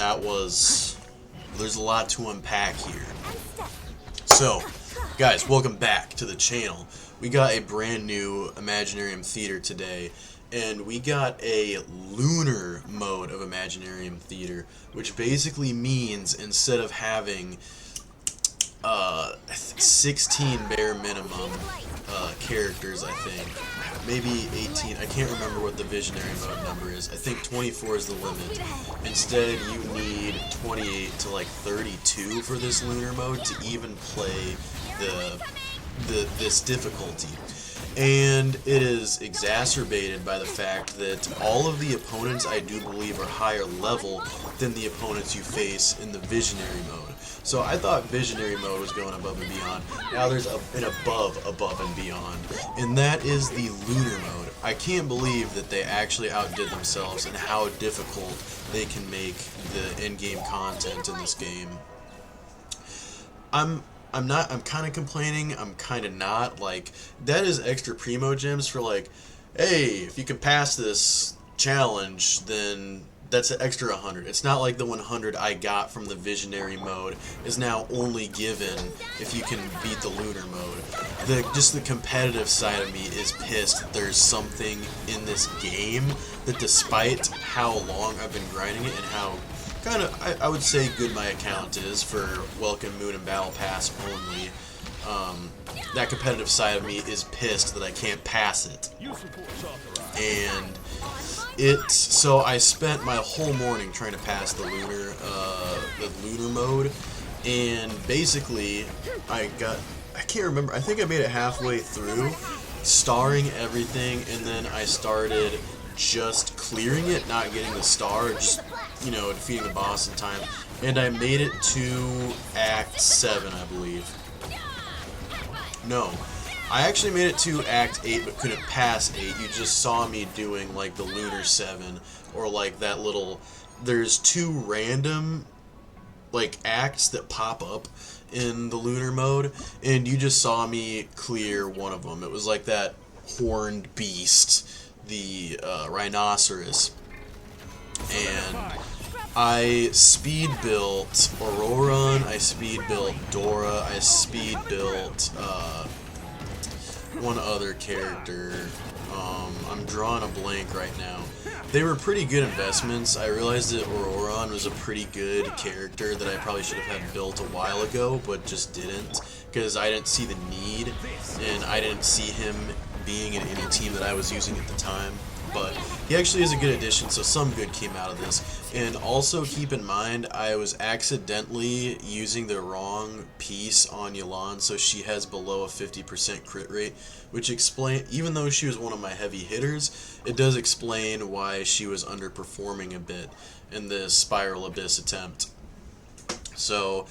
there's a lot to unpack here. So, guys, welcome back to the channel. We got a brand new Imaginarium Theater today, and we got a Lunar Mode of Imaginarium Theater, which basically means instead of having 16 bare minimum characters, I think, maybe 18, I can't remember what the Visionary Mode number is. I think 24 is the limit. Instead, you need 28 to like 32 for this Lunar Mode to even play this difficulty. And it is exacerbated by the fact that all of the opponents, I do believe, are higher level than the opponents you face in the Visionary Mode. So I thought Visionary Mode was going above and beyond. Now there's an above and beyond. And that is the Lunar Mode. I can't believe that they actually outdid themselves and how difficult they can make the in-game content in this game. I'm kind of complaining, I'm kind of not. Like, that is extra primo gems for like, hey, if you can pass this challenge, then that's an extra 100. It's not like the 100 I got from the Visionary Mode is now only given if you can beat the Lunar Mode. Just the competitive side of me is pissed that there's something in this game that, despite how long I've been grinding it and how kind of, I would say, good my account is for Welcome Moon and Battle Pass only, that competitive side of me is pissed that I can't pass it. And so I spent my whole morning trying to pass the Lunar Mode, and basically I can't remember, I think I made it halfway through, starring everything, and then I started just clearing it, not getting the star, just, you know, defeating the boss in time, and I made it to Act 7, I believe. No, I actually made it to Act 8, but couldn't pass 8. You just saw me doing, like, the Lunar 7, or, like, that little, there's 2 random, like, acts that pop up in the Lunar Mode, and you just saw me clear one of them. It was like that horned beast, the rhinoceros, and I speed built Auroron, I speed built Dora, I speed built one other character. I'm drawing a blank right now. They were pretty good investments. I realized that Auroron was a pretty good character that I probably should have had built a while ago, but just didn't, because I didn't see the need, and I didn't see him being in any team that I was using at the time. But he actually is a good addition, so some good came out of this. And also keep in mind, I was accidentally using the wrong piece on Yelan, so she has below a 50% crit rate, which even though she was one of my heavy hitters, it does explain why she was underperforming a bit in this Spiral Abyss attempt. So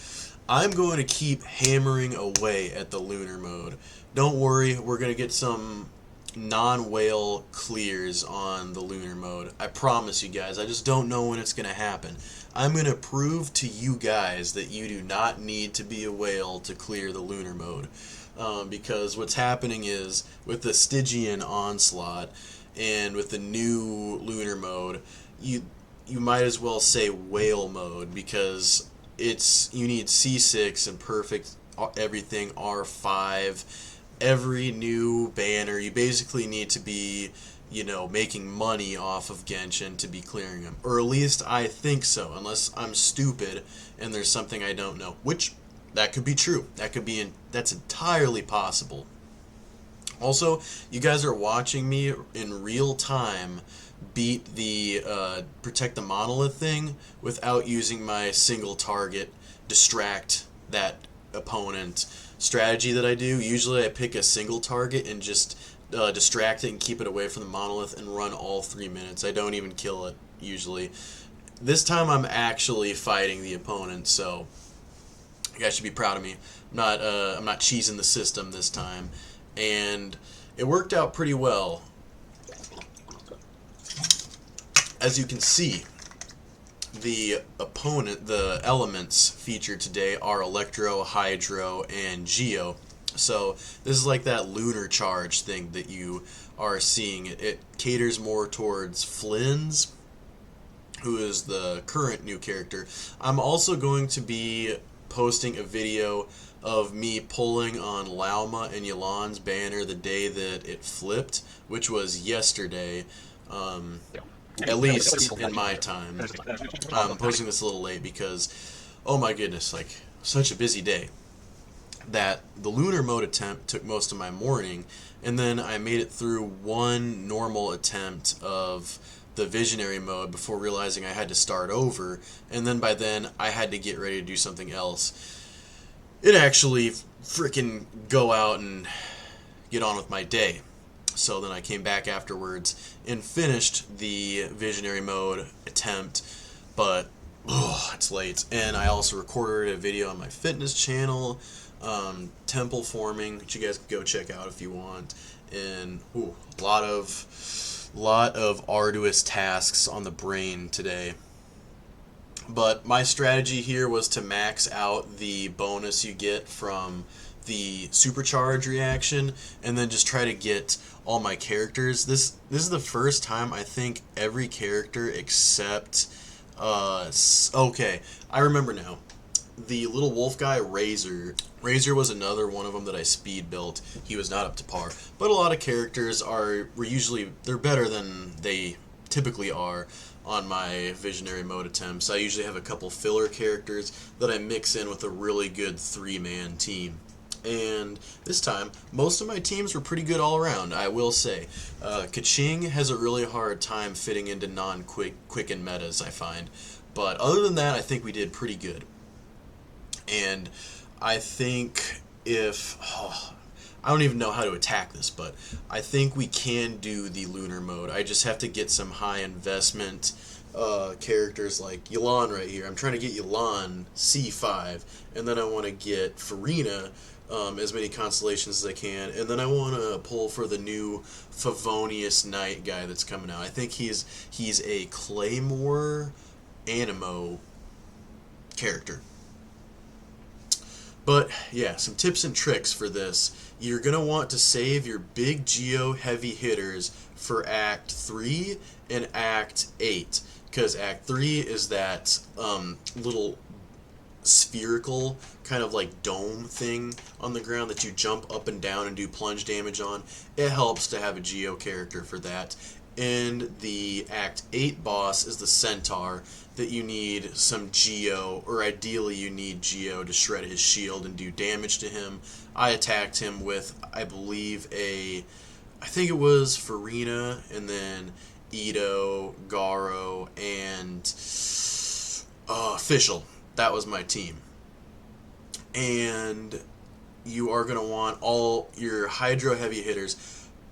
I'm going to keep hammering away at the Lunar Mode. Don't worry, we're going to get some non-whale clears on the Lunar Mode. I promise you guys. I just don't know when it's going to happen. I'm going to prove to you guys that you do not need to be a whale to clear the Lunar Mode. Because what's happening is, with the Stygian Onslaught and with the new Lunar Mode, you might as well say whale mode, because you need C6 and perfect everything R5. Every new banner, you basically need to be, you know, making money off of Genshin to be clearing them. Or at least I think so, unless I'm stupid and there's something I don't know. Which, that could be true. That's entirely possible. Also, you guys are watching me in real time beat the Protect the Monolith thing without using my single target distract that opponent strategy that I do. Usually I pick a single target and just distract it and keep it away from the monolith and run all 3 minutes. I don't even kill it usually. This time I'm actually fighting the opponent, so you guys should be proud of me. I'm not cheesing the system this time, and it worked out pretty well. As you can see, the elements featured today are Electro, Hydro, and Geo. So this is like that lunar charge thing that you are seeing. It caters more towards Flynn's who is the current new character. I'm also going to be posting a video of me pulling on Lauma and Yelan's banner the day that it flipped, which was yesterday, at least in my time. I'm posting this a little late because, oh my goodness, like, such a busy day that the Lunar Mode attempt took most of my morning, and then I made it through one normal attempt of the Visionary Mode before realizing I had to start over, and then by then I had to get ready to do something else. It actually freaking go out and get on with my day. So then I came back afterwards and finished the Visionary Mode attempt, but it's late. And I also recorded a video on my fitness channel, temple forming, which you guys can go check out if you want. And a lot of arduous tasks on the brain today. But my strategy here was to max out the bonus you get from the supercharge reaction, and then just try to get all my characters. This is the first time I think every character except okay, I remember now. The little wolf guy, Razor was another one of them that I speed built. He was not up to par, but a lot of characters they're better than they typically are on my Visionary Mode attempts. I usually have a couple filler characters that I mix in with a really good 3-man team. And this time, most of my teams were pretty good all around, I will say. Kaching has a really hard time fitting into non-quicken metas, I find. But other than that, I think we did pretty good. And I think I don't even know how to attack this, but I think we can do the Lunar Mode. I just have to get some high investment characters like Yelan right here. I'm trying to get Yelan C5, and then I want to get Farina as many constellations as I can, and then I want to pull for the new Favonius Knight guy that's coming out. I think he's a Claymore Animo character. But yeah, some tips and tricks for this. You're going to want to save your big Geo heavy hitters for Act 3 and Act 8. Because Act 3 is that little spherical kind of like dome thing on the ground that you jump up and down and do plunge damage on. It helps to have a Geo character for that. And the Act 8 boss is the Centaur that you need some Geo, or ideally you need Geo to shred his shield and do damage to him. I attacked him with, I think it was Farina, and then Ito, Garo, and Fischl. That was my team. And you are going to want all your Hydro heavy hitters,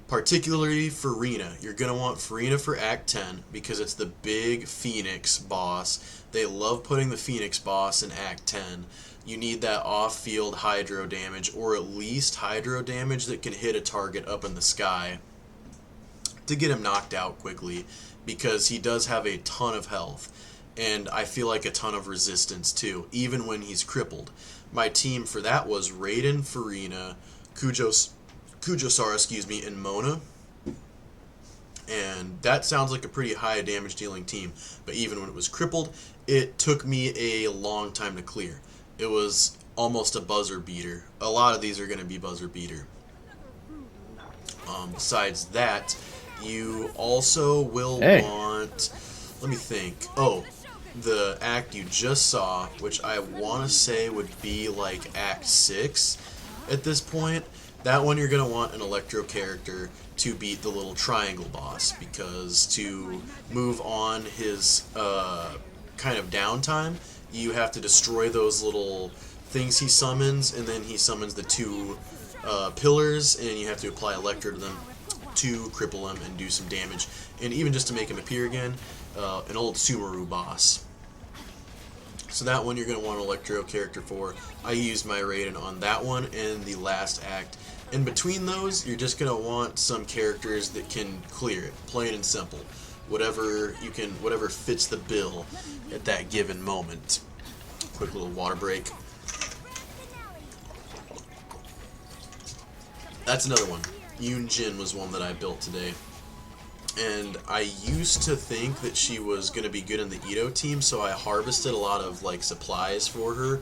particularly Farina. You're going to want Farina for Act 10 because it's the big Phoenix boss. They love putting the Phoenix boss in Act 10. You need that off-field Hydro damage, or at least Hydro damage that can hit a target up in the sky to get him knocked out quickly, because he does have a ton of health. And I feel like a ton of resistance too, even when he's crippled. My team for that was Raiden, Farina, Kujosara, and Mona. And that sounds like a pretty high damage dealing team, but even when it was crippled, it took me a long time to clear. It was almost a buzzer beater. A lot of these are going to be buzzer beater. Besides that, you also will want, let me think, the act you just saw, which I want to say would be like Act 6 at this point. That one you're going to want an Electro character to beat the little triangle boss, because to move on his kind of downtime, you have to destroy those little things he summons, and then he summons the two pillars, and you have to apply Electro to them to cripple him and do some damage. And even just to make him appear again, an old Sumeru boss. So that one you're going to want an Electro character for. I used my Raiden on that one and the last act. In between those, you're just going to want some characters that can clear it, plain and simple. Whatever fits the bill at that given moment. Quick little water break. That's another one. Yoon Jin was one that I built today. and I used to think that she was going to be good in the Ito team, so I harvested a lot of like supplies for her,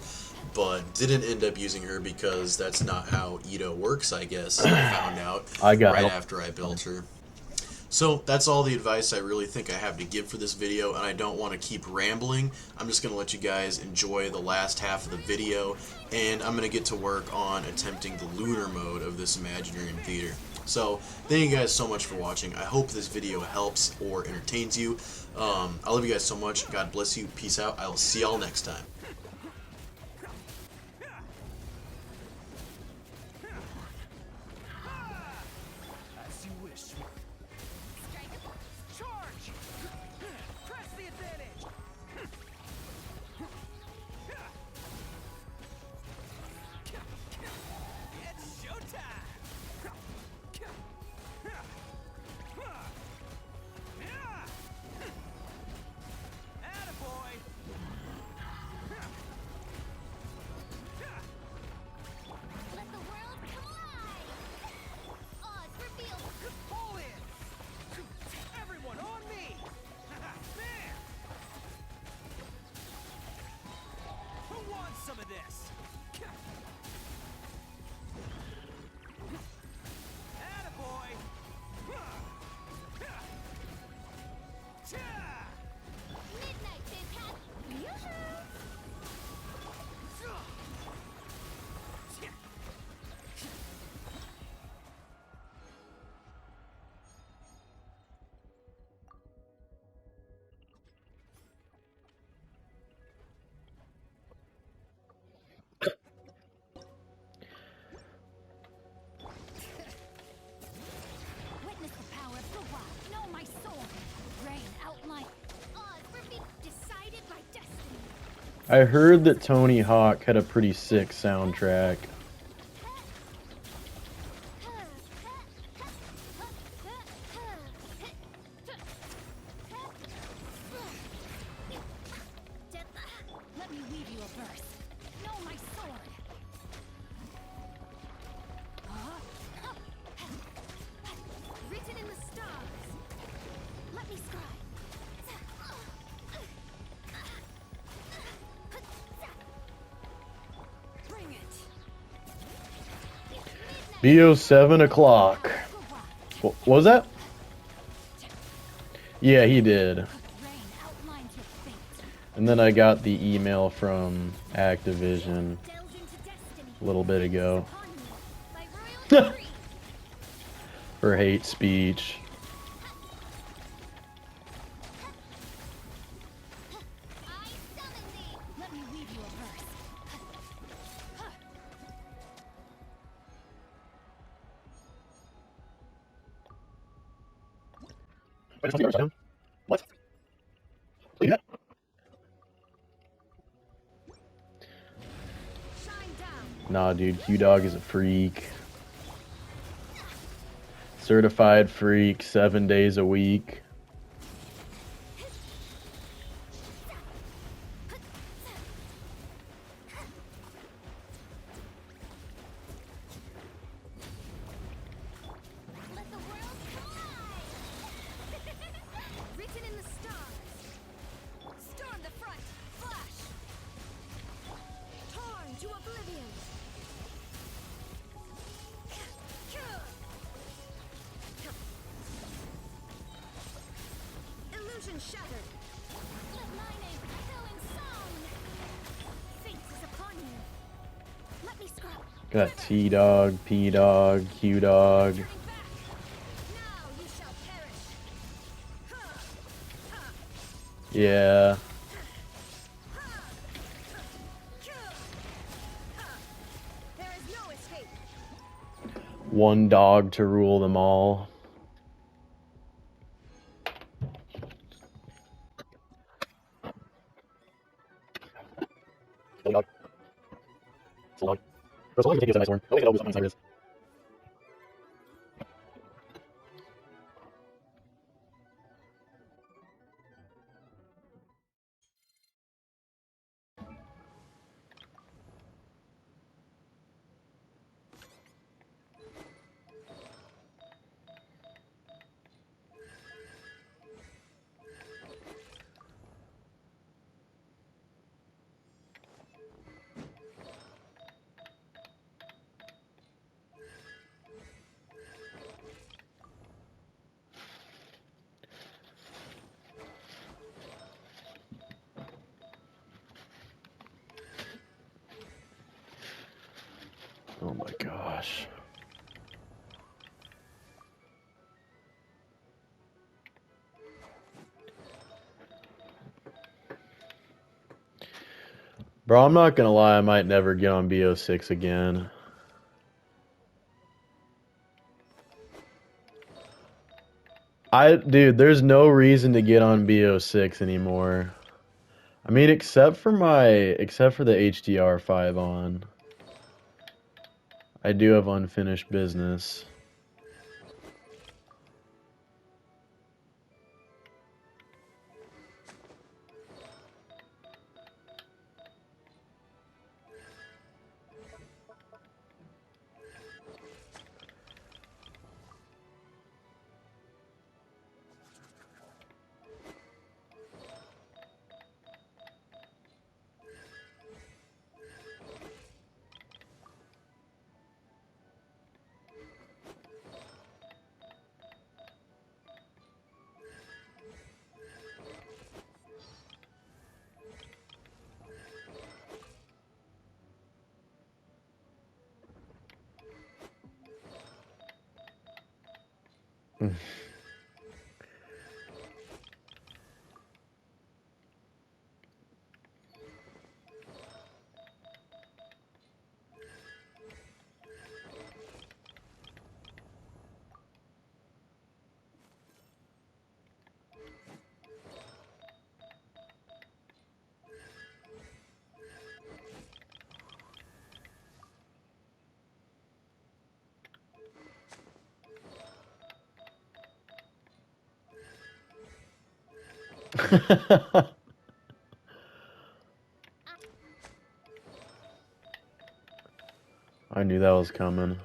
but didn't end up using her because that's not how Ito works, I guess. I found out right after I built her. So that's all the advice I really think I have to give for this video, and I don't want to keep rambling. I'm just going to let you guys enjoy the last half of the video, and I'm going to get to work on attempting the lunar mode of this Imaginarium theater. So thank you guys so much for watching. I hope this video helps or entertains you. I love you guys so much. God bless you. Peace out. I will see y'all next time. Some of this. Attaboy. Midnight, fantastic. I heard that Tony Hawk had a pretty sick soundtrack. Let me weave you a verse. Know my sword. Written in the stars. Let me scribe. Bring it. BO 7 o'clock. What was that? Yeah, he did. And then I got the email from Activision a little bit ago for hate speech. What? Yeah. Nah, dude, Q-Dog is a freak. Certified freak, 7 days a week. Shattered. Let my name echo in song. Fate is upon you. Let me scrub. Got T-Dog, P-Dog, Q-Dog. Now you shall perish. Yeah. There is no escape. One dog to rule them all. Dog. So long. So long as you take this a nice one. At least I know who something inside is. Oh my gosh. Bro, I'm not gonna lie, I might never get on BO6 again. Dude, there's no reason to get on BO6 anymore. I mean, except for the HDR5 on. I do have unfinished business. I knew that was coming.